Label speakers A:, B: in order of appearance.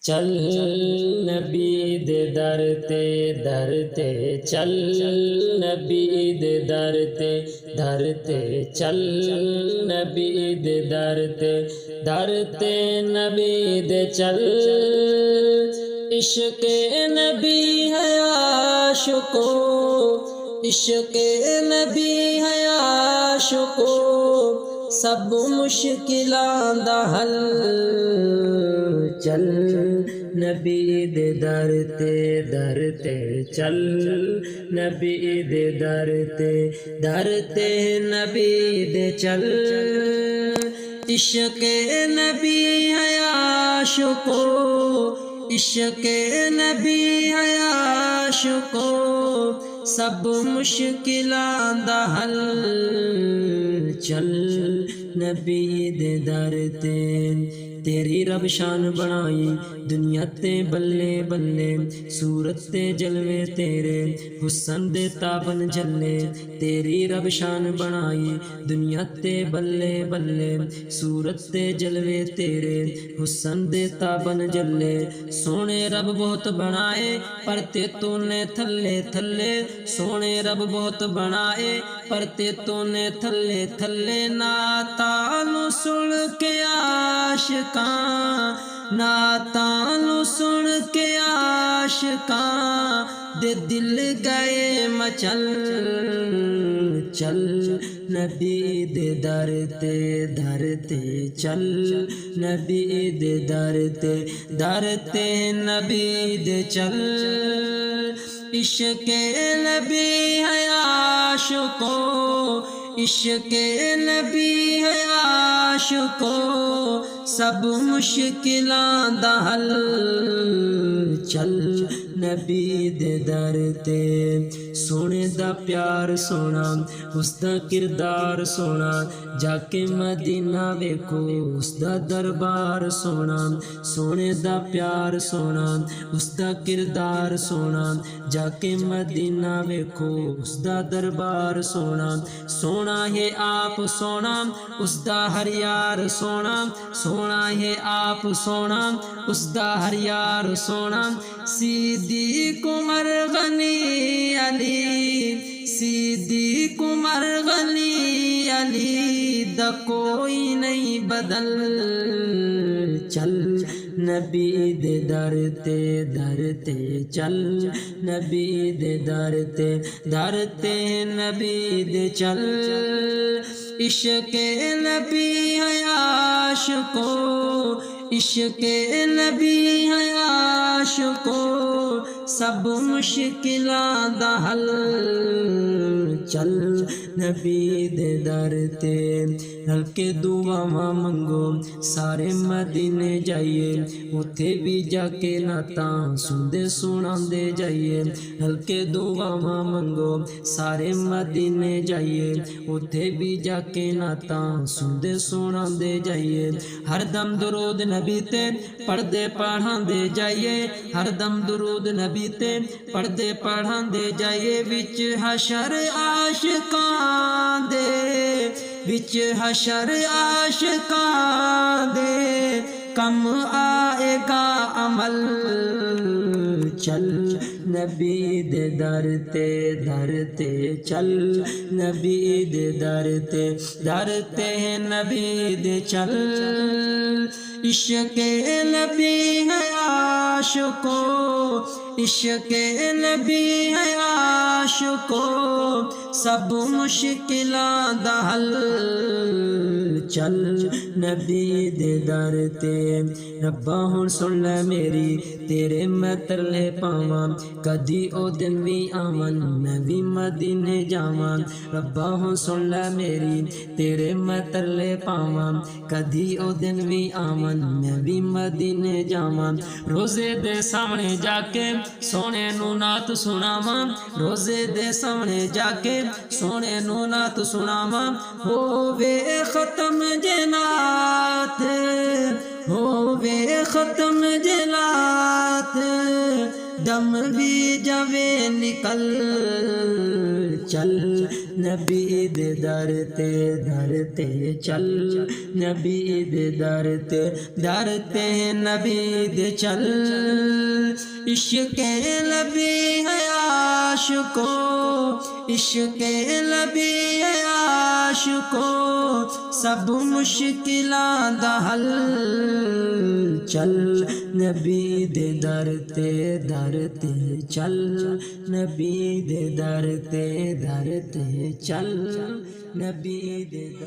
A: چل نبی دے در تے چل نبی دے در تے چل نبی دے در تے نبی دے چل عشق نبی ہے عاشقو عشق نبی ہے عاشقو سب مشکلاں دا حل چل نبی دے در تے چل نبی دے در تے نبی دے چل عشق نبی ہے عاشقو عشق نبی ہے عاشقو سب مشکلاں دا حل چل نبی دے در تے تیری رب شان بنائی دنیا تے بلے بلے صورت تے جلوے تیرے حسن دے تابن جلے تیری رب شان بنائی دنیا تے بلے بلے صورت تے جلوے تیرے حسن دے تابن جلے سونے رب بہت بنائے پر تے تو نے تھلے تھلے سونے رب بہت بنائے پر تے تو نے تھلے تھلے نعتاں نو سن کے عاشقاں نعتاں نو سن کے عاشقاں دے دل گئے مچل چل نبی دے در تے چل نبی دے در تے نبی دے چل عشق نبی ہے عاشقو عشق نبی ہے عاشقو سب مشکلاں دا حل چل نبی دے در تے سونے دا پیار سونا اس دا کردار سونا جا کے مدینہ ویکھو اس دا دربار سونا سونے دا پیار سونا اس دا کردار سونا جا کے مدینہ ویکھو اس دا دربار سونا سونا ہے آپ سونا اس دا ہر یار سونا سونا ہے آپ سونا اس دا ہر یار سونا صدیق عمر غنی علی صدیق عمر غنی علی دا کوئی نہیں بدل چل نبی دے در تے چل نبی دے در تے نبی دے چل عشق نبی ہے عاشقو عشق نبی ہے عاشقو سب مشکلاں دا حل چل نبی دے در تے رل کے دعاواں منگو سارے مدینے جائیے اتھے بھی جا کے نعتاں سندے سناندے جائیے رل کے دعاواں منگو سارے مدینے جائیے اتھے بھی جا کے نعتاں سندے سناندے جائیے ہر دم درود نبی تے پڑھدے پڑھاندے جائیے ہر دم درود نبی تے پڑھدے پڑھاندے جائیے وچ حشر عاشقاں دے وچ حشر عاشقاں دے کم آئے گا عمل چل نبی دے در تے چل نبی دے در تے نبی دے چل عشق نبی ہے عاشقو عشق نبی ہے عاشقو سب مشکلاں دا حل چل نبی دے در تے ربا ہن سن لے میری تیرے میں ترلے پاواں کدی او دن بھی آون میں بھی مدینے جاواں ربا ہن سن لے میری تیرے میں ترلے پاواں کدی او دن بھی آون میں بھی مدینے جاواں روزے دے سامنے جا کے سونے نو نعت سناواں روزے دے سامنے جا کے سونے نو نعت سناواں ہووے ختم جنات ہووے ختم جنات دم بھی جوے نکل چل نبی دے در تے در تے چل نبی دے در تے نبی دے چل عشق نبی ہے عاشقو عشق نبی ہے عاشقو سب مشکلاں دا حل چل نبی دے در تے چل نبی دے در تے چل نبی دے در